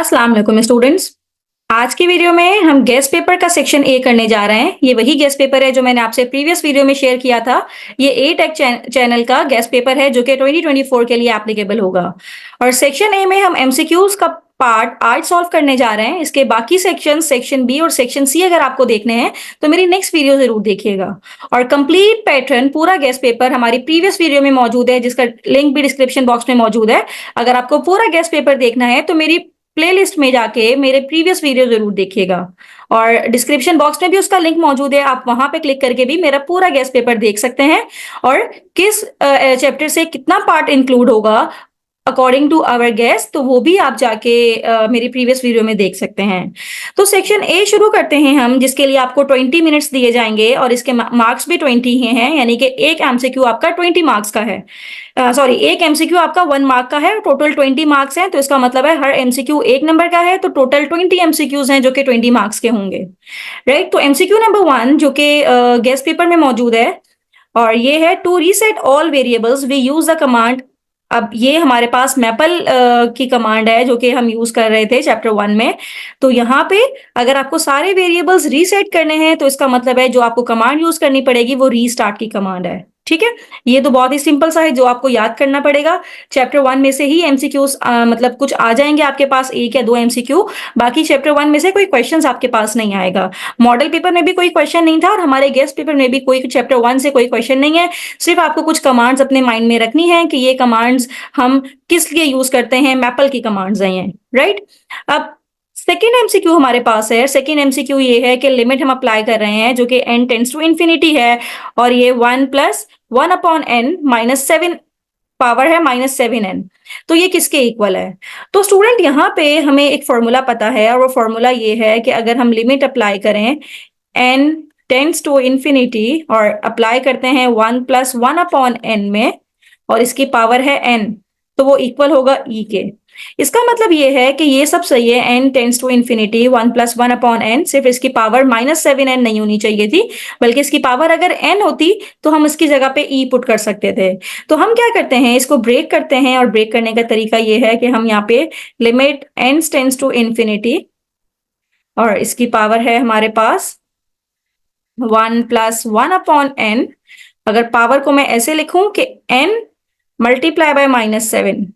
अस्सलाम वालेकुम स्टूडेंट्स। आज की वीडियो में हम गेस पेपर का सेक्शन ए करने जा रहे हैं। ये वही गेस पेपर है जो मैंने आपसे प्रीवियस वीडियो में शेयर किया था। ये ए टेक चैनल का गेस पेपर है जो कि 2024 के लिए एप्लीकेबल होगा। और सेक्शन ए में हम एमसीक्यूज का पार्ट आज सॉल्व करने जा रहे हैं। इसके बाकी सेक्शन बी और सेक्शन सी अगर आपको देखने हैं तो मेरी नेक्स्ट वीडियो जरूर देखिएगा। और कंप्लीट पैटर्न पूरा गेस पेपर हमारी प्रीवियस वीडियो में मौजूद है, जिसका लिंक भी डिस्क्रिप्शन बॉक्स में मौजूद है। अगर आपको पूरा गेस पेपर देखना है तो मेरी प्लेलिस्ट में जाके मेरे प्रीवियस वीडियो जरूर देखिएगा। और डिस्क्रिप्शन बॉक्स में भी उसका लिंक मौजूद है, आप वहां पे क्लिक करके भी मेरा पूरा गेस पेपर देख सकते हैं। और किस चैप्टर से कितना पार्ट इंक्लूड होगा अकॉर्डिंग टू आवर गेस, तो वो भी आप जाके मेरी प्रीवियस वीडियो में देख सकते हैं। तो सेक्शन ए शुरू करते हैं हम, जिसके लिए आपको 20 मिनट्स दिए जाएंगे और इसके मार्क्स भी 20 ही हैं, यानी कि एक एमसीक्यू आपका 20 मार्क्स का है। सॉरी, एक एमसीक्यू आपका 1 मार्क का है। टोटल 20 मार्क्स हैं, तो इसका मतलब है हर एमसीक्यू 1 नंबर का है, तो टोटल 20 एमसीक्यूज हैं जो कि 20 मार्क्स के होंगे। राइट, तो एमसीक्यू नंबर 1 जो कि गेस पेपर में मौजूद है, और ये है to reset all variables we use the command. अब ये हमारे पास मैपल की कमांड है जो कि हम यूज कर रहे थे चैप्टर 1 में। तो यहाँ पे अगर आपको सारे वेरिएबल्स रीसेट करने हैं तो इसका मतलब है जो आपको कमांड यूज करनी पड़ेगी वो रीस्टार्ट की कमांड है। ठीक है, ये तो बहुत ही सिंपल सा है जो आपको याद करना पड़ेगा। चैप्टर 1 में से ही एमसीक्यूज मतलब कुछ आ जाएंगे आपके पास, 1 या 2 एमसीक्यू। बाकी चैप्टर 1 में से कोई क्वेश्चंस आपके पास नहीं आएगा। मॉडल पेपर में भी कोई क्वेश्चन नहीं था और हमारे गेस्ट पेपर में भी कोई चैप्टर 1 से कोई क्वेश्चन नहीं है। सिर्फ आपको कुछ कमांड्स अपने माइंड में रखनी है कि ये कमांड्स हम किस लिए यूज करते हैं, मैपल की कमांड्स हैं ये। राइट, अब सेकेंड एमसीक्यू हमारे पास है। सेकेंड एमसीक्यू ये है कि लिमिट हम अप्लाई कर रहे हैं जो कि n टेंड्स टू इन्फिनिटी है, और ये 1 plus 1 upon n minus 7 power है -7n। तो ये किसके इक्वल है? तो स्टूडेंट यहाँ पे हमें एक फॉर्मूला पता है, और वो फॉर्मूला ये है कि अगर हम लिमिट अप्लाई करें n टेंड्स टू इन्फिनिटी और अप्लाई करते हैं 1 प्लस 1 अपॉन n में, और इसकी पावर है n, तो वो इक्वल होगा e के। इसका मतलब ये है कि ये सब सही है। n tends to infinity 1 plus 1 upon n, सिर्फ इसकी पावर -7n नहीं होनी चाहिए थी, बल्कि इसकी पावर अगर n होती तो हम इसकी जगह पे e पुट कर सकते थे। तो हम क्या करते हैं, इसको ब्रेक करते हैं, और ब्रेक करने का तरीका ये है कि हम यहाँ पे limit n tends to infinity, और इसकी पावर है हमारे पास 1 प्लस 1 अपॉन n। अगर पावर को मैं ऐसे लिखूं कि n मल्टीप्लाई बाय -7,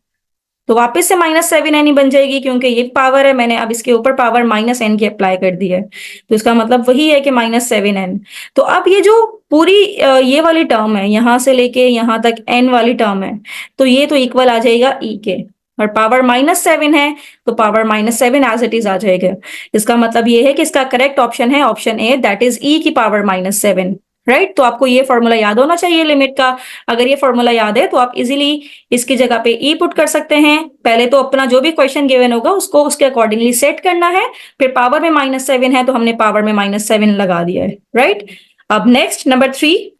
तो वापस से -7n ही बन जाएगी, क्योंकि ये पावर है, मैंने अब इसके ऊपर पावर -n की अप्लाई कर दी है, तो इसका मतलब वही है कि -7n। तो अब ये जो पूरी ये वाली टर्म है, यहां से लेके यहां तक n वाली टर्म है, तो ये तो इक्वल आ जाएगा e के, और पावर -7 है तो पावर -7 एज इट इज आ जाएगा। इसका मतलब ये है कि इसका करेक्ट ऑप्शन है option A, that is e की पावर -7। राइट, तो आपको ये फॉर्मूला याद होना चाहिए लिमिट का। अगर ये फॉर्मूला याद है तो आप इजीली इसकी जगह पे ई पुट कर सकते हैं। पहले तो अपना जो भी क्वेश्चन गिवन होगा उसको उसके अकॉर्डिंगली सेट करना है, फिर पावर में -7 है तो हमने पावर में -7 लगा दिया है। राइट, अब नेक्स्ट नंबर 3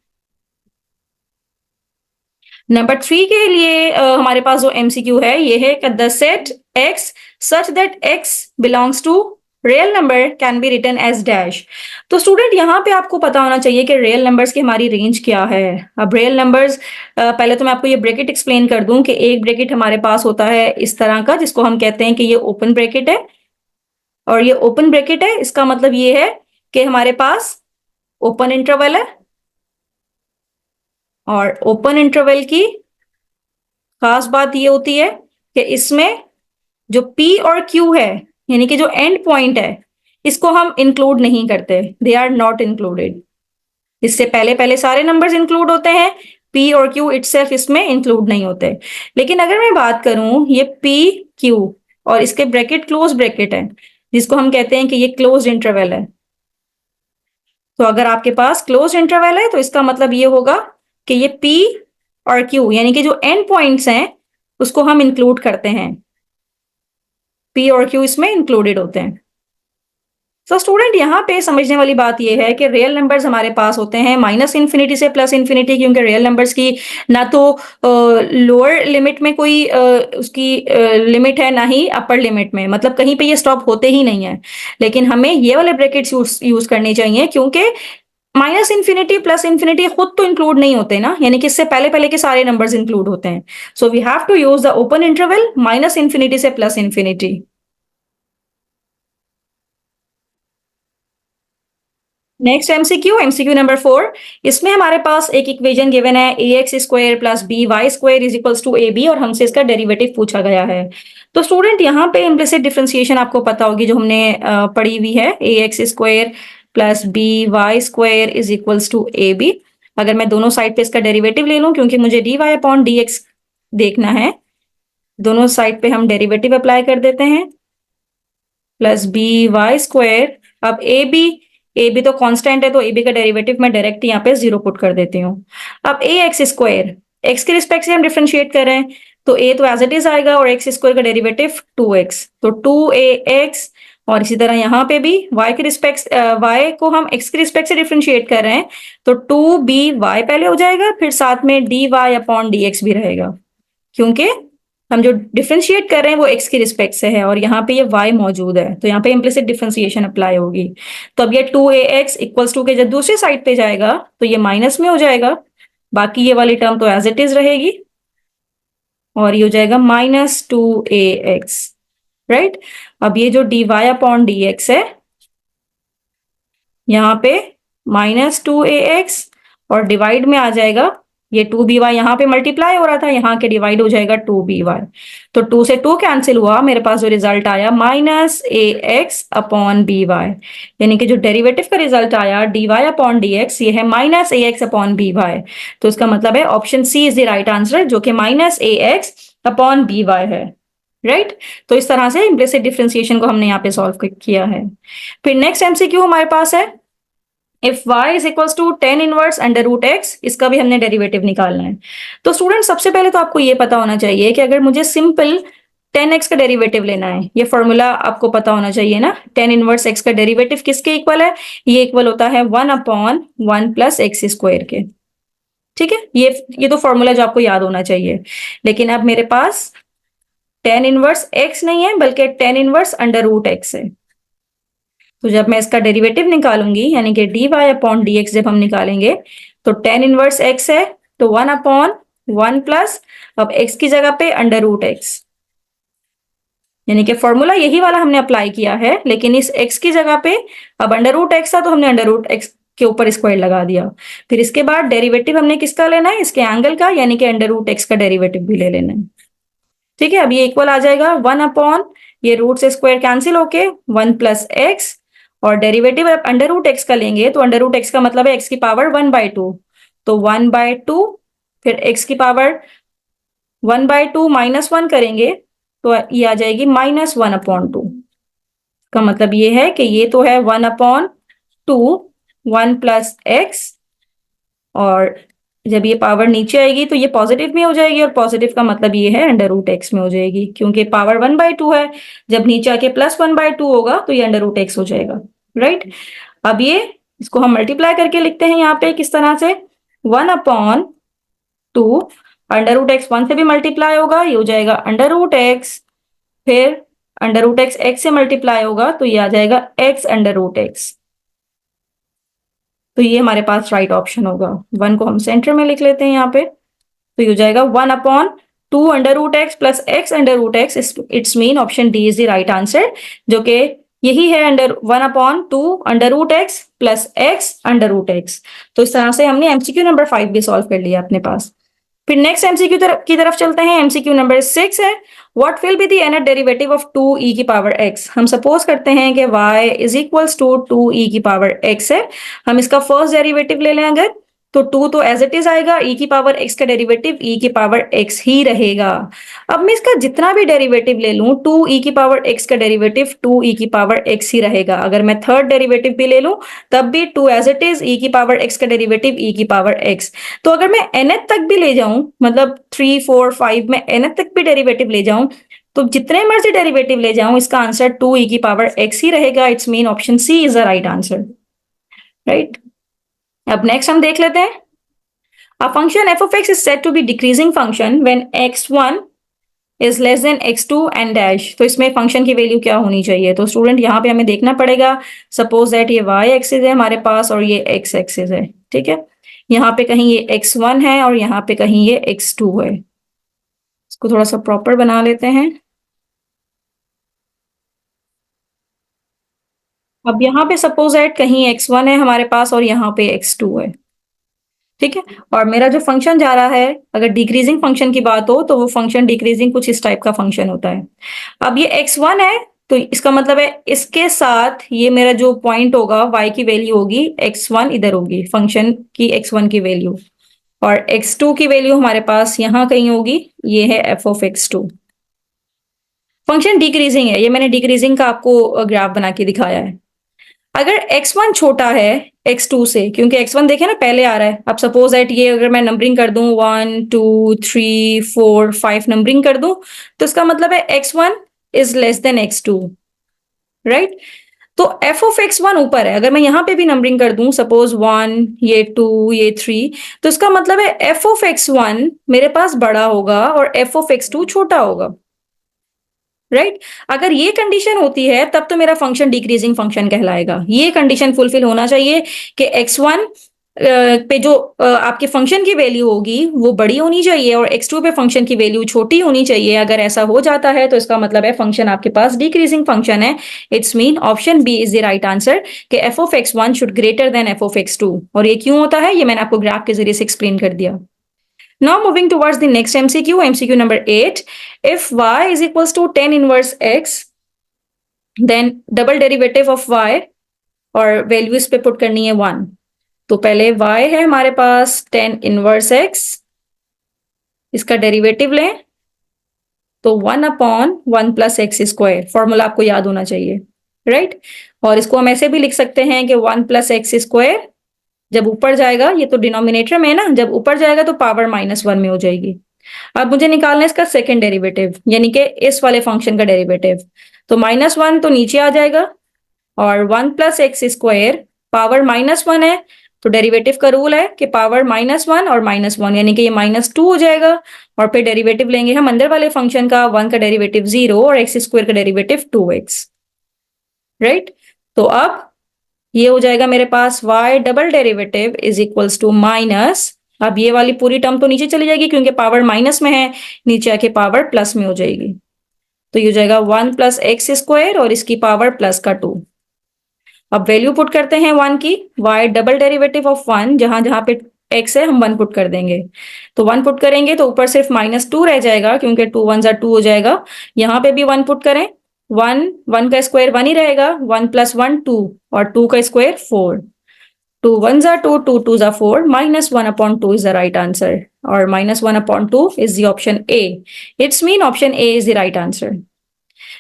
के लिए हमारे पास जो एमसीक्यू है ये है कि the set x such that x belongs to real number can be written as dash. तो स्टूडेंट यहाँ पे आपको पता होना चाहिए कि रियल नंबर्स की हमारी रेंज क्या है। अब रियल नंबर्स, पहले तो मैं आपको ये ब्रैकेट एक्सप्लेन कर दूं कि एक ब्रैकेट हमारे पास होता है इस तरह का, जिसको हम कहते हैं कि ये ओपन ब्रैकेट है, और ये ओपन ब्रैकेट है, इसका मतलब ये है कि हमारे पास ओपन इंटरवल है, और ओपन इंटरवल की खास बात ये होती है कि इसमें जो P और Q है, यानी कि जो एंड पॉइंट है, इसको हम इंक्लूड नहीं करते, दे आर नॉट इंक्लूडेड। इससे पहले पहले सारे नंबर्स इंक्लूड होते हैं, P और Q इटसेल्फ इसमें इंक्लूड नहीं होते। लेकिन अगर मैं बात करूं ये P Q और इसके ब्रैकेट क्लोज ब्रैकेट है, जिसको हम कहते हैं कि ये क्लोज इंटरवल है, तो अगर आपके पास क्लोज इंटरवल है तो इसका मतलब ये होगा कि ये P और Q यानी कि जो एंड पॉइंट्स हैं उसको हम इंक्लूड करते हैं, P और Q इसमें इंक्लूडेड होते हैं। तो स्टूडेंट यहाँ पे समझने वाली बात ये है कि रियल नंबर्स हमारे पास होते हैं -इन्फिनिटी से +इन्फिनिटी, क्योंकि रियल नंबर्स की ना तो लोअर लिमिट में कोई उसकी लिमिट है, ना ही अपर लिमिट में, मतलब कहीं पे ये स्टॉप होते ही नहीं है। लेकिन हमें ये वाले ब्रैकेट्स यूज करने चाहिए, क्योंकि -इन्फिनिटी +इन्फिनिटी खुद तो इंक्लूड नहीं होते ना, यानी कि इससे पहले पहले के सारे नंबर्स इंक्लूड होते हैं। So we have to use the open interval -infinity से +infinity. Next MCQ, MCQ number 4। इसमें हमारे पास एक इक्वेशन गिवन है a x square plus b y square is equals to a b, और हमसे इसका डेरिवेटिव पूछा गया है। तो स्टूडेंट यहाँ पे इम्प्लिसिट डिफरेंशिएशन आपको पता होगी जो हमने पढ़ी हुई है, a x square plus b y square is equals to a b. अगर मैं दोनों साइड पे इसका डेरिवेटिव ले लूं, क्योंकि मुझे D Y upon D X देखना है, दोनों साइड पे हम डेरिवेटिव अप्लाई कर देते हैं, प्लस बी वाई स्क्वायर। अब ए बी तो कांस्टेंट है, तो ए बी का डेरिवेटिव मैं डायरेक्ट यहाँ पे 0 पुट कर देती हूँ। अब ए एक्स स्क्वायर, एक्स के रिस्पेक्ट से हम डिफरेंशिएट कर रहे हैं, तो ए तो एज इट इज आएगा, और एक्स स्क्वायर का डेरिवेटिव 2x, तो 2ax। और इसी तरह यहाँ पे भी y के रिस्पेक्ट, y को हम x के रिस्पेक्ट से डिफरेंशिएट कर रहे हैं, तो 2by पहले हो जाएगा, फिर साथ में dy अपॉन dx भी रहेगा, क्योंकि हम जो डिफरेंशिएट कर रहे हैं वो x के रिस्पेक्ट से है, और यहाँ पे ये y मौजूद है, तो यहाँ पे इम्प्लिसिट डिफरेंशिएशन अप्लाई होगी। तो अब ये 2ax इक्वल्स टू के जब दूसरी साइड पे जाएगा तो ये माइनस में हो जाएगा, बाकी ये वाली टर्म तो एज इट इज रहेगी, और ये हो जाएगा -2ax, राइट। अब ये जो dy अपॉन dx है, यहाँ पे -2ax, और डिवाइड में आ जाएगा, ये 2by यहाँ पे मल्टीप्लाई हो रहा था, यहाँ के डिवाइड हो जाएगा 2by, तो 2 से 2 कैंसिल हुआ, मेरे पास जो रिजल्ट आया -ax अपॉन by, यानी कि जो डेरिवेटिव का रिजल्ट आया dy अपॉन dx, ये है -ax अपॉन by। तो इसका मतलब है option C is the right answer, जो कि -ax अपॉन by है, राइट। तो इस तरह से इम्प्लिसिट डिफरेंशिएशन को हमने यहाँ पे सॉल्व किया है। फिर नेक्स्ट एमसीक्यू हमारे पास है, if y is equals to ten inverse under root x, इसका भी हमने डेरिवेटिव निकालना है। तो स्टूडेंट सबसे पहले तो आपको ये पता होना चाहिए कि अगर मुझे सिंपल 10x का डेरिवेटिव लेना है, ये फॉर्मूला आपको पता होना चाहिए ना, टेन इनवर्स x का डेरिवेटिव किसके इक्वल है, ये इक्वल होता है 1 अपॉन 1 प्लस एक्स स्क्वायर के, ठीक है। ये तो फॉर्मूला जो आपको याद होना चाहिए। लेकिन अब मेरे पास टेन इनवर्स x नहीं है, बल्कि ten inverse under root x है। तो जब मैं इसका डेरिवेटिव निकालूंगी, यानी कि dy अपॉन dx जब हम निकालेंगे, तो टेन इनवर्स x है, तो 1 अपॉन 1 प्लस, अब x की जगह पे अंडर रूट एक्स, यानी कि फॉर्मूला यही वाला हमने अप्लाई किया है, लेकिन इस x की जगह पे अब अंडर रूट एक्स था, तो हमने अंडर रूट एक्स के ऊपर स्क्वायर लगा दिया। फिर इसके बाद डेरिवेटिव हमने किसका लेना है, इसके एंगल का, यानी कि अंडर रूट एक्स का डेरिवेटिव भी ले लेना है, ठीक है। अब ये इक्वल आ जाएगा 1 अपॉन, ये रूट से स्क्वायर कैंसिल होके 1 प्लस एक्स, और डेरिवेटिव अंडर रूट एक्स का लेंगे, तो अंडर रूट एक्स का मतलब है एक्स की पावर 1/2, तो 1/2, फिर एक्स की पावर 1/2 -1 करेंगे, तो ये आ जाएगी -1/2। का मतलब ये है कि ये तो है 1/2, 1 प्लस एक्स, और जब ये पावर नीचे आएगी तो ये पॉजिटिव में हो जाएगी, और पॉजिटिव का मतलब ये है अंडर रूट एक्स में हो जाएगी, क्योंकि पावर 1/2 है, जब नीचे आके +1/2 होगा तो ये अंडर रूट एक्स हो जाएगा, राइट। अब ये इसको हम मल्टीप्लाई करके लिखते हैं यहाँ पे किस तरह से, 1/2, अंडर रूट एक्स 1 से भी मल्टीप्लाई होगा, ये हो जाएगा अंडर रूट एक्स, फिर अंडर रूट एक्स एक्स से मल्टीप्लाई होगा, तो ये आ जाएगा एक्स अंडर रूट एक्स। तो ये हमारे पास राइट ऑप्शन होगा। 1 को हम सेंटर में लिख लेते हैं यहाँ पे, तो ये हो जाएगा 1/2 under root x plus x under root x, it's mean option D is the right answer, जो कि यही है, under 1/2 under root x plus x under root x. तो इस तरह से हमने एमसीक्यू नंबर 5 भी सॉल्व कर लिया अपने पास। फिर नेक्स्ट एमसीक्यू की तरफ चलते हैं। एमसीक्यू नंबर 6 है, what will be the nth derivative of 2e की पावर x। हम सपोज करते हैं कि y is equals to 2e की पावर x है, हम इसका फर्स्ट डेरिवेटिव ले लें अगर, तो 2 तो एज इट इज आएगा, e की पावर x का डेरिवेटिव e की पावर x ही रहेगा। अब मैं इसका जितना भी डेरिवेटिव ले लूं, 2e की पावर x का डेरिवेटिव 2e की पावर x ही रहेगा। अगर मैं थर्ड डेरिवेटिव भी ले लूं, तब भी 2 एज इट इज, e की पावर x का डेरिवेटिव e की पावर x। तो अगर मैं nth तक भी ले जाऊं, मतलब 3 4 5 में nth तक भी डेरिवेटिव ले जाऊं, तो जितने मर्जी डेरिवेटिव ले जाऊं, इसका आंसर 2e की पावर x ही रहेगा। It's mean option C is the right answer, right. अब नेक्स्ट हम देख लेते हैं, a function f of x is said to be decreasing function when x1 is less than x2 and dash। तो इसमें function की वैल्यू क्या होनी चाहिए, तो स्टूडेंट यहाँ पे हमें देखना पड़ेगा, सपोज दैट ये y एक्सिस है हमारे पास और ये x एक्सिस है, ठीक है। यहाँ पे कहीं ये x1 है और यहाँ पे कहीं ये x2 है। इसको थोड़ा सा प्रॉपर बना लेते हैं। अब यहाँ पे सपोज दैट कहीं x1 है हमारे पास और यहाँ पे x2 है, ठीक है? और मेरा जो फंक्शन जा रहा है, अगर डिक्रीजिंग फंक्शन की बात हो तो वो फंक्शन डिक्रीजिंग कुछ इस टाइप का फंक्शन होता है। अब ये x1 है तो इसका मतलब है इसके साथ ये मेरा जो पॉइंट होगा y की वैल्यू होगी x1 इधर होगी, फंक्शन की x1 की वैल्यू, और x2 की वैल्यू हमारे पास यहाँ कहीं होगी, ये है f of x2। Function decreasing है, ये मैंने डिक्रीजिंग का आपको ग्राफ बना के दिखाया है। अगर x1 छोटा है x2 से, क्योंकि x1 देखे ना पहले आ रहा है, अब सपोज दैट ये अगर मैं नंबरिंग कर दूं 1 2 3 4 5 नंबरिंग कर दूं, तो इसका मतलब है x1 is less than x2, right? तो f ऑफ x1 ऊपर है, अगर मैं यहां पे भी नंबरिंग कर दूं सपोज 1 ये 2 ये 3, तो इसका मतलब है f ऑफ x1 मेरे पास बड़ा होगा और f ऑफ x2 छोटा होगा, राइट? अगर ये कंडीशन होती है तब तो मेरा फंक्शन डिक्रीजिंग फंक्शन कहलाएगा। ये कंडीशन फुलफिल होना चाहिए कि x1 पे जो आपके फंक्शन की वैल्यू होगी वो बड़ी होनी चाहिए और x2 पे फंक्शन की वैल्यू छोटी होनी चाहिए। अगर ऐसा हो जाता है तो इसका मतलब है फंक्शन आपके पास डिक्रीजिंग फंक्शन है। It's mean option B is the right answer कि f of x1 should greater than f of x2। और ये क्यों होता है ये मैंने आपको ग्राफ के जरिए से एक्सप्लेन कर दिया। Now moving towards the next MCQ, MCQ number 8. If y is equals to tan inverse x, then double derivative of y और वैल्यू इस पे पुट करनी है 1। तो पहले y है हमारे पास tan इनवर्स x, इसका डेरिवेटिव लें तो 1/1 + x²। फॉर्मूला आपको याद होना चाहिए, राइट? और इसको हम ऐसे भी लिख सकते हैं कि 1 + x², जब ऊपर जाएगा, ये तो डिनोमिनेटर में है ना, जब ऊपर जाएगा तो पावर -1 में हो जाएगी। अब मुझे निकालना है इसका सेकंड डेरिवेटिव, यानी कि इस वाले फंक्शन का डेरिवेटिव। तो -1 तो नीचे आ जाएगा और 1 + x² पावर -1 है, तो डेरिवेटिव का रूल है कि पावर -1 और -1 यानी कि ये -2 हो जाएगा। और फिर डेरिवेटिव लेंगे हम अंदर वाले फंक्शन का, 1 का डेरिवेटिव 0 और x² का डेरिवेटिव 2x, राइट? तो अब ये हो जाएगा मेरे पास y double derivative is equals to minus, अब ये वाली पूरी टर्म तो नीचे चली जाएगी क्योंकि पावर माइनस में है, नीचे आके पावर प्लस में हो जाएगी। तो ये हो जाएगा 1 + x² और इसकी पावर प्लस का 2। अब वैल्यू पुट करते हैं 1 की, y डबल डेरिवेटिव ऑफ 1, जहां जहां पे x है हम 1 पुट कर देंगे। तो 1 पुट करेंगे तो ऊपर सिर्फ -2 रह जाएगा क्योंकि 2 1 2 हो जाएगा। यहाँ पे भी 1 पुट करें, 1 1 का स्क्वायर 1 ही रहेगा, 1 + 1 2 और 2 का square 4। 2 1 2, 2 2 4, -1/2 is the right answer, or -1/2 is the option A. It's mean option A is the right answer.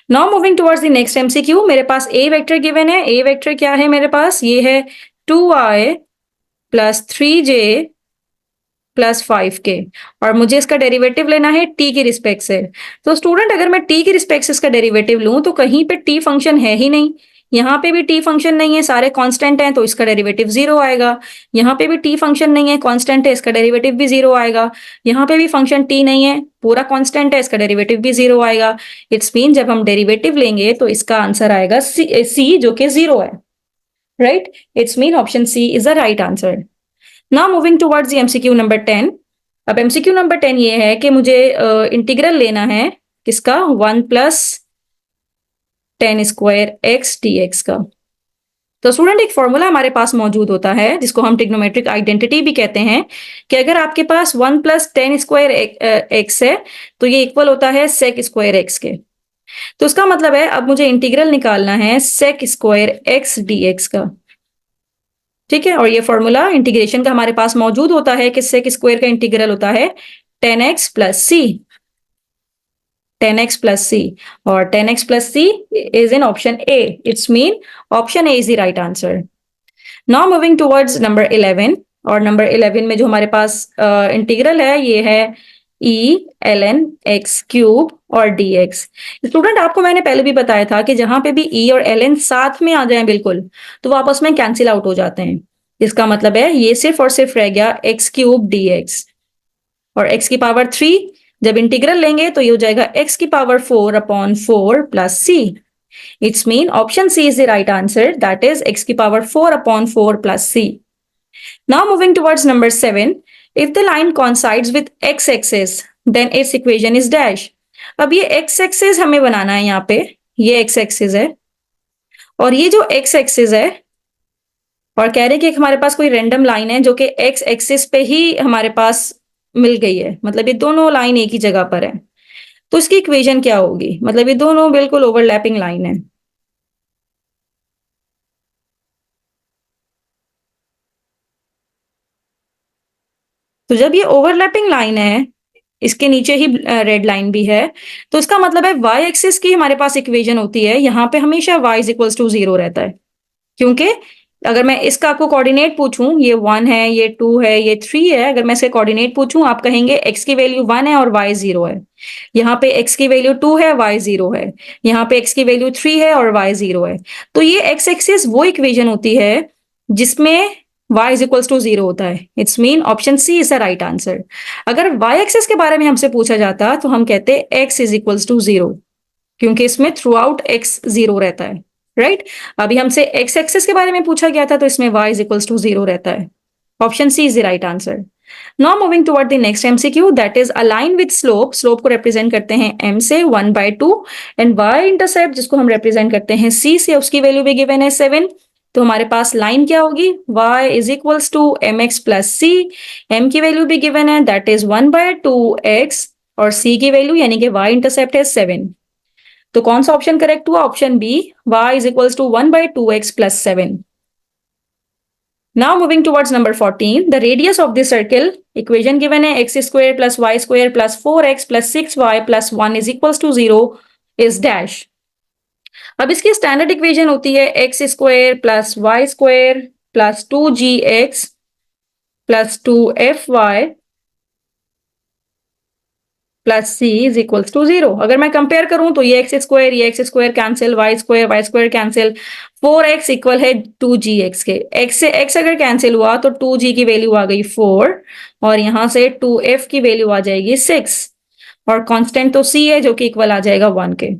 Now moving towards the next MCQ, मेरे पास A वेक्टर गिवन है। A वेक्टर क्या है मेरे पास? ये है 2i + 3j + 5k और मुझे इसका डेरिवेटिव लेना है t की रिस्पेक्ट से। तो स्टूडेंट अगर मैं t की रिस्पेक्ट से इसका डेरिवेटिव लूं तो कहीं पे t फंक्शन है ही नहीं, यहाँ पे भी t फंक्शन नहीं है, सारे कांस्टेंट हैं तो इसका डेरिवेटिव 0 आएगा। यहाँ पे भी t फंक्शन नहीं है, कांस्टेंट है, इसका डेरिवेटिव भी 0 आएगा। यहाँ पे भी फंक्शन t नहीं है, पूरा कांस्टेंट है, इसका डेरिवेटिव भी 0 आएगा। इट्स मीन जब हम डेरिवेटिव लेंगे तो इसका आंसर आएगा c जो कि 0 है, right? It's mean option c is the right answer. Now moving towards the MCQ number 10। अब एमसीक्यू नंबर 10 ये है कि मुझे इंटीग्रल लेना है किसका? 1 + tan² x dx का। तो स्टूडेंट एक फॉर्मूला हमारे पास मौजूद होता है जिसको हम ट्रिग्नोमेट्रिक आइडेंटिटी भी कहते हैं कि अगर आपके पास 1 + tan² x है तो ये इक्वल होता है sec² x के। तो इसका मतलब है अब मुझे इंटीग्रल निकालना है sec² x dx का, ठीक है? और ये फॉर्मूला इंटीग्रेशन का हमारे पास मौजूद होता है कि sec² का इंटीग्रल होता है tan x + c, tan x + c, और tan x + c is in option A. It's mean option A is the right answer. Now moving towards number 11, और नंबर 11 में जो हमारे पास इंटीग्रल है ये है e ln x³ और dx। स्टूडेंट आपको मैंने पहले भी बताया था कि जहां पे भी e और ln साथ में आ जाए बिल्कुल तो वो आपस में कैंसिल आउट हो जाते हैं। इसका मतलब है ये सिर्फ और सिर्फ रह गया x³ dx, और x की पावर 3 जब इंटीग्रल लेंगे तो ये हो जाएगा x की power 4/4 + c। It's mean option C is the right answer, that is x की power 4/4 + c. Now moving towards number 7, if the line coincides with x-axis then its equation is dash. अब ये x-axis हमें बनाना है, यहाँ पे ये x-axis है और ये जो एक्स एक्सिस है और कह रहे हैं कि हमारे पास कोई रैंडम लाइन है जो कि एक्स एक्सिस पे ही हमारे पास मिल गई है, मतलब ये दोनों लाइन एक ही जगह पर है। तो इसकी इक्वेशन क्या होगी? मतलब ये दोनों बिल्कुल ओवरलैपिंग लाइन है। तो जब ये ओवरलैपिंग लाइन है, इसके नीचे ही रेड लाइन भी है, तो इसका मतलब है वाई एक्सिस की हमारे पास इक्वेशन होती है, यहाँ पे हमेशा y इज इक्वल्स टू 0 रहता है। क्योंकि अगर मैं इसका आपको कोऑर्डिनेट पूछूं, ये 1 है, ये 2 है, ये 3 है, अगर मैं इसके कोऑर्डिनेट पूछूं, आप कहेंगे x की वैल्यू 1 है और y 0 है। यहाँ पे x की वैल्यू 2 है, y 0 है। यहाँ पे x की वैल्यू 3 है और y 0 है। तो ये x एक्सिस वो इक्वेशन होती है जिसमें y इज इक्वल्स टू 0 होता है। It's mean option C is the right answer. अगर y एक्सिस के बारे में हमसे पूछा जाता तो हम कहते x इज इक्वल्स टू 0, क्योंकि इसमें थ्रू आउट x 0 रहता है। राइट अभी हमसे x एक्सिस के बारे में पूछा गया था तो इसमें y इज इक्वल्स टू 0 रहता है। Option C is the right answer. Now moving toward the next MCQ, that is a line with slope. Slope को रिप्रेजेंट करते हैं m से 1/2 एंड y इंटरसेप्ट जिसको हम रिप्रेजेंट करते हैं c से, उसकी वैल्यू भी गिवन है 7। तो हमारे पास लाइन क्या होगी? y is equals to mx plus c। m की वैल्यू भी गिवन है, दैट इज 1/2x, और c की वैल्यू यानी कि y इंटरसेप्ट है 7। तो कौन सा ऑप्शन करेक्ट हुआ? Option B, y is equals to 1/2x plus 7। Now moving towards number 14, the radius of this circle, equation given है x square plus y square plus 4x plus 6y plus 1 is equals to 0 is dash। अब इसकी standard equation होती है x square plus y square plus 2gx plus 2fy plus C is equals to 0। अगर मैं compare करूं तो ये x square cancel, y square cancel, 4x equal है 2gx के। x से x अगर कैंसिल हुआ तो 2g की वैल्यू आ गई 4 और यहां से 2f की वैल्यू आ जाएगी 6 और कांस्टेंट तो c है जो कि इक्वल आ जाएगा 1 के।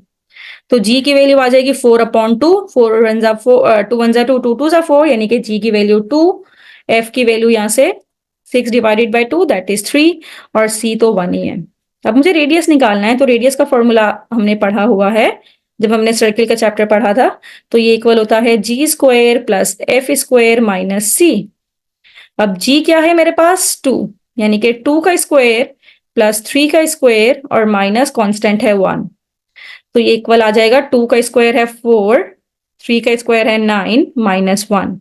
तो g की वैल्यू आ जाएगी 4/2, 4 वन जा 4, 2 वन जा 2, 2 2 जा 4, यानी कि g की वैल्यू 2, f की वैल्यू यहाँ से 6 डिवाइडेड बाई 2 दैट इज 3 और c तो 1 ही है। अब मुझे रेडियस निकालना है, तो रेडियस का फॉर्मूला हमने पढ़ा हुआ है जब हमने सर्किल का चैप्टर पढ़ा था। तो ये इक्वल होता है जी square plus F square minus सी। अब जी क्या है मेरे पास? 2, यानी कि 2 का स्क्वायर प्लस 3 का स्क्वायर और माइनस कांस्टेंट है 1। तो ये इक्वल आ जाएगा, 2 का स्क्वायर है 4, 3 का स्क्वायर है 9 माइनस 1,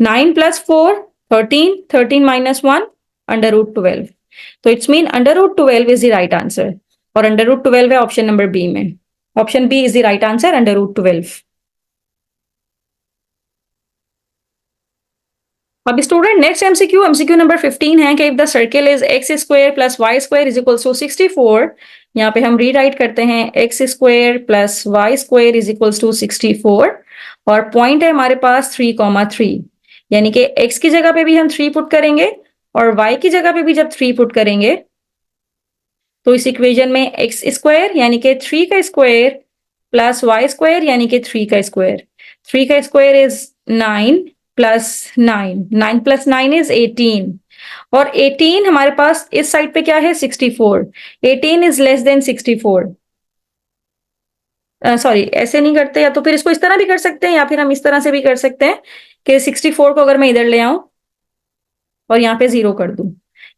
9 प्लस 4 13, 13 माइनस 1 √12। तो it's mean √12 is the right answer और √12 है ऑप्शन नंबर बी में। Option B is the right answer, √12। अब स्टूडेंट नेक्स्ट एमसीक्यू नंबर 15 है कि if the circle is x square plus y square is equal to 64। यहाँ पे हम rewrite करते हैं x square plus y square is equal to 64 और point है हमारे पास 3,3, यानी कि x की जगह पे भी हम 3 पुट करेंगे और y की जगह पे भी जब 3 पुट करेंगे तो इस इक्वेशन में x स्क्वायर यानी कि 3 का स्क्वायर प्लस वाई स्क्वायर यानी कि 3 का स्क्वायर, 3 का square is 9 plus 9, 9 plus 9 is 18 और 18 हमारे पास इस साइड पे क्या है? 64। 18 इज लेस देन 64। सॉरी, ऐसे नहीं करते, या तो फिर इसको इस तरह भी कर सकते हैं या फिर हम इस तरह से भी कर सकते हैं कि 64 को अगर मैं इधर ले आऊं और यहाँ पे 0 कर दूं,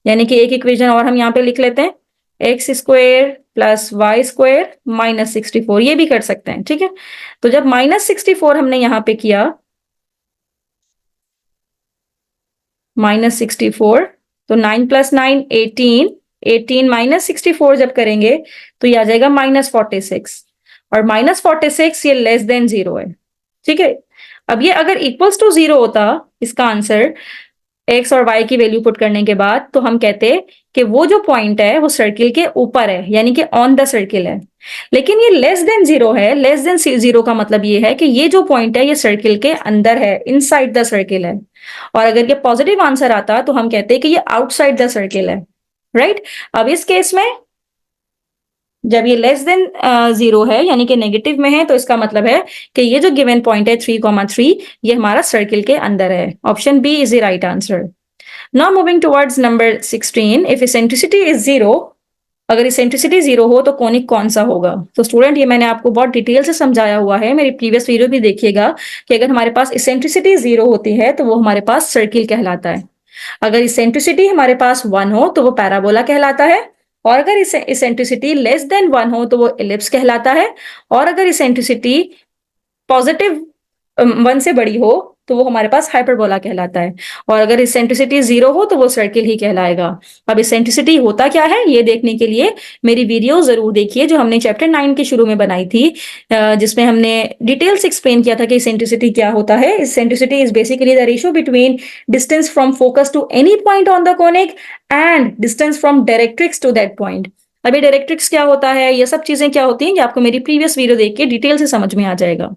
यानी कि एक इक्वेशन और हम यहाँ पे लिख लेते हैं x square plus y square minus 64, ये भी कर सकते हैं। ठीक है, तो जब माइनस 64 हमने यहाँ पे किया -64, तो 9 प्लस 9 18, 18 माइनस 64 जब करेंगे तो ये आ जाएगा -46 और -46 ये लेस देन 0 है। ठीक है, अब ये अगर इक्वल्स टू 0 होता इसका आंसर एक्स और वाई की वैल्यू पुट करने के बाद, तो हम कहते कि वो जो पॉइंट है वो सर्किल के ऊपर है, यानी कि ऑन द सर्किल है। लेकिन ये लेस देन 0 है। लेस देन 0 का मतलब ये है कि ये जो पॉइंट है ये सर्किल के अंदर है, इनसाइड द सर्किल है। और अगर ये पॉजिटिव आंसर आता तो हम कहते हैं कि ये आउटसाइड द सर्किल है। राइट, अब इस केस में जब ये लेस देन 0 है यानी कि नेगेटिव में है, तो इसका मतलब है कि ये जो गिवन पॉइंट है 3,3 ये हमारा सर्किल के अंदर है। Option B is the right answer. Now moving towards number 16, if eccentricity is 0 अगर इसेंट्रिसिटी 0 हो तो कोनिक कौन सा होगा? तो स्टूडेंट ये मैंने आपको बहुत डिटेल से समझाया हुआ है, मेरी प्रीवियस वीडियो भी देखिएगा कि अगर हमारे पास इसेंट्रिसिटी 0 होती है तो वो हमारे पास सर्किल कहलाता है। अगर इसेंट्रिसिटी हमारे पास 1 हो तो वो पैराबोला कहलाता है, और अगर इसेंट्रिसिटी लेस देन 1 हो तो वो इलिप्स कहलाता है, और अगर इसेंट्रिसिटी पॉजिटिव 1 से बड़ी हो तो वो हमारे पास हाइपरबोला कहलाता है, और अगर इसेंट्रिसिटी 0 हो तो वो सर्किल ही कहलाएगा। अब इसेंट्रिसिटी होता क्या है ये देखने के लिए मेरी वीडियो जरूर देखिए जो हमने चैप्टर 9 के शुरू में बनाई थी, जिसमें हमने डिटेल से एक्सप्लेन किया था कि इसेंट्रिसिटी क्या होता है। Eccentricity is basically the ratio between distance from focus to any point on the conic and distance from directrix to that point. अभी डायरेक्ट्रिक्स क्या होता है, ये सब चीजें क्या होती हैं, ये आपको मेरी प्रीवियस वीडियो देख के डिटेल से समझ में आ जाएगा।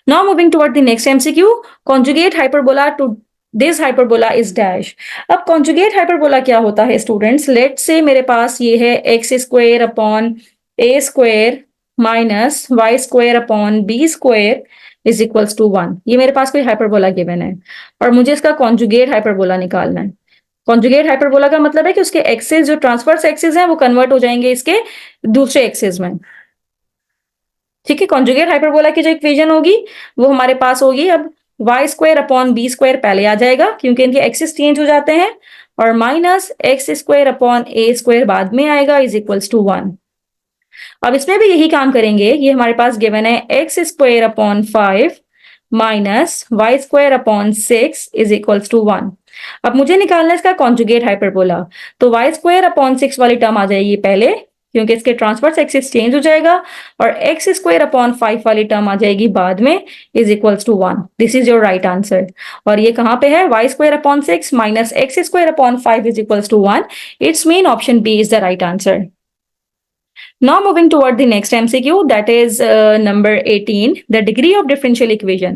Now moving toward the next MCQ, conjugate hyperbola to this hyperbola is dash. अब conjugate hyperbola क्या होता है स्टूडेंट्स? लेट से मेरे पास ये है x square upon a square minus y square upon B square is equals to 1। ये मेरे पास कोई हाइपरबोला गिवन है और मुझे इसका कॉन्जुगेट हाइपरबोला निकालना है। कॉन्जुगेट हाइपरबोला का मतलब है कि उसके एक्सेस जो ट्रांसवर्स एक्सेस हैं वो कन्वर्ट हो जाएंगे इसके दूसरे एक्सेस में। ठीक है, कॉन्जुगेट हाइपरबोला की जो इक्वेशन होगी वो हमारे पास होगी, अब y square upon B square पहले आ जाएगा क्योंकि इनके एक्सिस चेंज हो जाते हैं, और माइनस एक्स स्क्वायर अपॉन ए स्क्वायर बाद में आएगा इज इक्वल्स टू 1। अब इसमें भी यही काम करेंगे, ये हमारे पास गिवन है x square upon 5 minus y square upon 6 is equals to 1। अब मुझे निकालना है इसका कॉन्जुगेट हाइपरबोला, तो वाई स्क्वायर अपॉन 6 वाली टर्म आ जाएगी पहले क्योंकि इसके ट्रांसवर्स एक्सिस चेंज हो जाएगा, और एक्स स्क्वायर अपॉन 5 वाली टर्म आ जाएगी बाद में is equals to 1। This is your right answer. और ये कहां पे है, y square upon 6 minus x square upon 5 is equals to 1। It's mean option B is the right answer. Now moving toward the next MCQ, that is number 18, the degree of differential equation.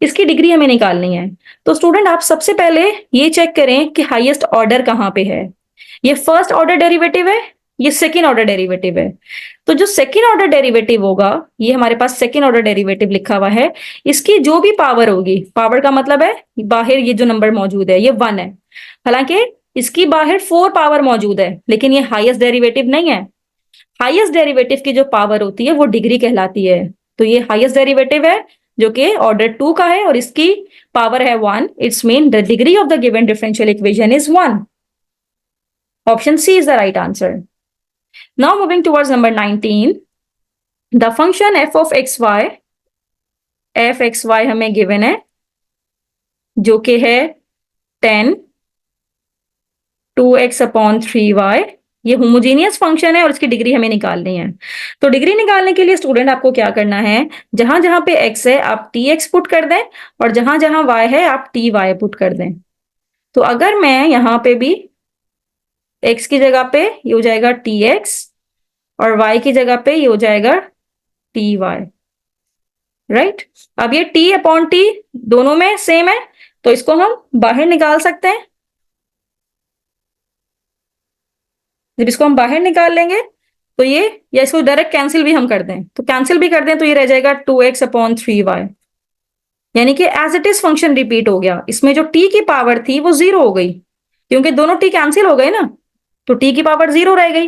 इसकी degree हमें निकालनी है। तो student आप सबसे पहले ये check करें कि हाईएस्ट ऑर्डर कहाँ पे है। ये फर्स्ट ऑर्डर डेरिवेटिव है, ये सेकेंड ऑर्डर डेरिवेटिव है। तो जो सेकेंड ऑर्डर डेरिवेटिव होगा, ये हमारे पास सेकेंड ऑर्डर डेरिवेटिव लिखा हुआ है, इसकी जो भी पावर होगी, पावर का मतलब है बाहर ये जो नंबर मौजूद है ये 1 है, हालांकि इसकी बाहर 4 पावर मौजूद है लेकिन ये हाईएस्ट डेरिवेटिव नहीं है। हाईएस्ट डेरिवेटिव की जो पावर होती है वो डिग्री कहलाती है। तो ये हाईएस्ट डेरिवेटिव है जो कि ऑर्डर 2 का है और इसकी पावर है 1। It's mean the degree of the given differential equation is 1। Option C is the right answer. Now moving towards number 19, the function f of x y हमें गिवन है जो कि है 10 2x अपॉन 3y। ये homogeneous function है और इसकी degree हमें निकालनी है। तो डिग्री निकालने के लिए स्टूडेंट आपको क्या करना है, जहां जहां पे x है आप tx पुट कर दें और जहां जहां y है आप ty पुट कर दें। तो अगर मैं यहां पे भी x की जगह पे ये हो जाएगा tx और y की जगह पे ये हो जाएगा ty, राइट। अब ये t अपॉन t दोनों में सेम है तो इसको हम बाहर निकाल सकते हैं। जब इसको हम बाहर निकाल लेंगे तो ये, या इसको डायरेक्ट कैंसिल भी हम कर दें, तो कैंसिल भी कर दें तो ये रह जाएगा 2x अपॉन 3y, यानी कि as it is function repeat हो गया। इसमें जो t की पावर थी वो 0 हो गई क्योंकि दोनों t कैंसिल हो गए ना, तो t की पावर 0 रह गई।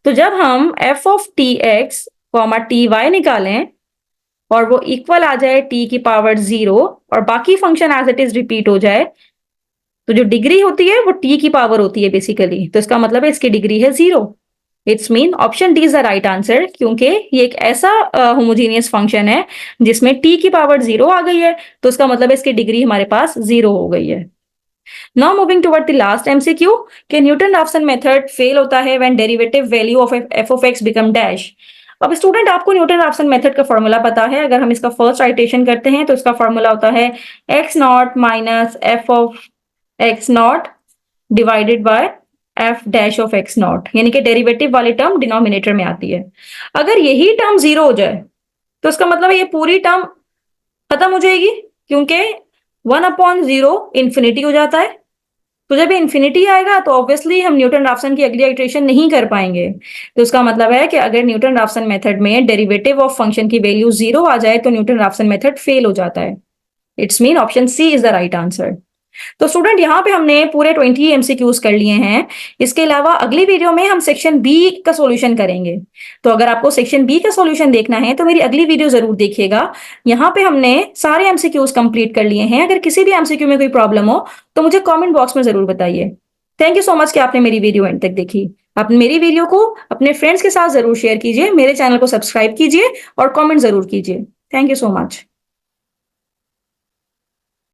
तो जब हम f of tx comma ty निकालें और वो इक्वल आ जाए t की पावर 0 और बाकी function as it is repeat हो जाए, तो जो डिग्री होती है वो t की पावर होती है बेसिकली, तो इसका मतलब है इसकी डिग्री है 0। It's mean option D is the right answer क्योंकि ये एक ऐसा होमोजेनियस फंक्शन है जिसमें t की पावर 0 आ गई है, तो इसका मतलब है इसकी डिग्री हमारे पास 0 हो गई है। Now moving toward the last MCQ, कि न्यूटन रैप्सन मेथड फेल होता है when derivative value of F of x become dash. अब स्टूडेंट आपको न्यूटन रैप्सन मेथड का फॉर्मूला पता है, अगर हम इसका फर्स्ट राइटेशन करते हैं तो इसका फॉर्मूला होता है x not minus F of x not divided by F dash of x not, यानी कि डेरिवेटिव वाली टर्म डिनोमिनेटर में आती है। अगर यही टर्म 0 हो जाए तो इसका मतलब है ये पूरी टर्म खत्म हो जाएगी क्योंकि 1 अपॉन 0 इंफिनिटी हो जाता है। तो जब ये इंफिनिटी आएगा तो ऑब्वियसली हम न्यूटन रैप्सन की अगली इटरेशन नहीं कर पाएंगे। तो इसका मतलब है कि अगर न्यूटन रैप्सन मेथड में डेरिवेटिव ऑफ फंक्शन की वैल्यू 0 आ जाए तो न्यूटन रैप्सन मेथड फेल हो जाता है। It's mean option C is the right answer. तो स्टूडेंट यहाँ पे हमने पूरे 20 एमसीक्यूज कर लिए हैं। इसके अलावा अगली वीडियो में हम सेक्शन बी का सॉल्यूशन करेंगे। तो अगर आपको सेक्शन बी का सॉल्यूशन देखना है तो मेरी अगली वीडियो जरूर देखिएगा। यहाँ पे हमने सारे एमसीक्यूज कंप्लीट कर लिए हैं। अगर किसी भी एमसीक्यू में कोई प्रॉब्लम हो तो मुझे कॉमेंट बॉक्स में जरूर बताइए। थैंक यू सो मच कि आपने मेरी वीडियो एंड तक देखी। आप मेरी वीडियो को अपने फ्रेंड्स के साथ जरूर शेयर कीजिए, मेरे चैनल को सब्सक्राइब कीजिए और कमेंट जरूर कीजिए। Thank you so much.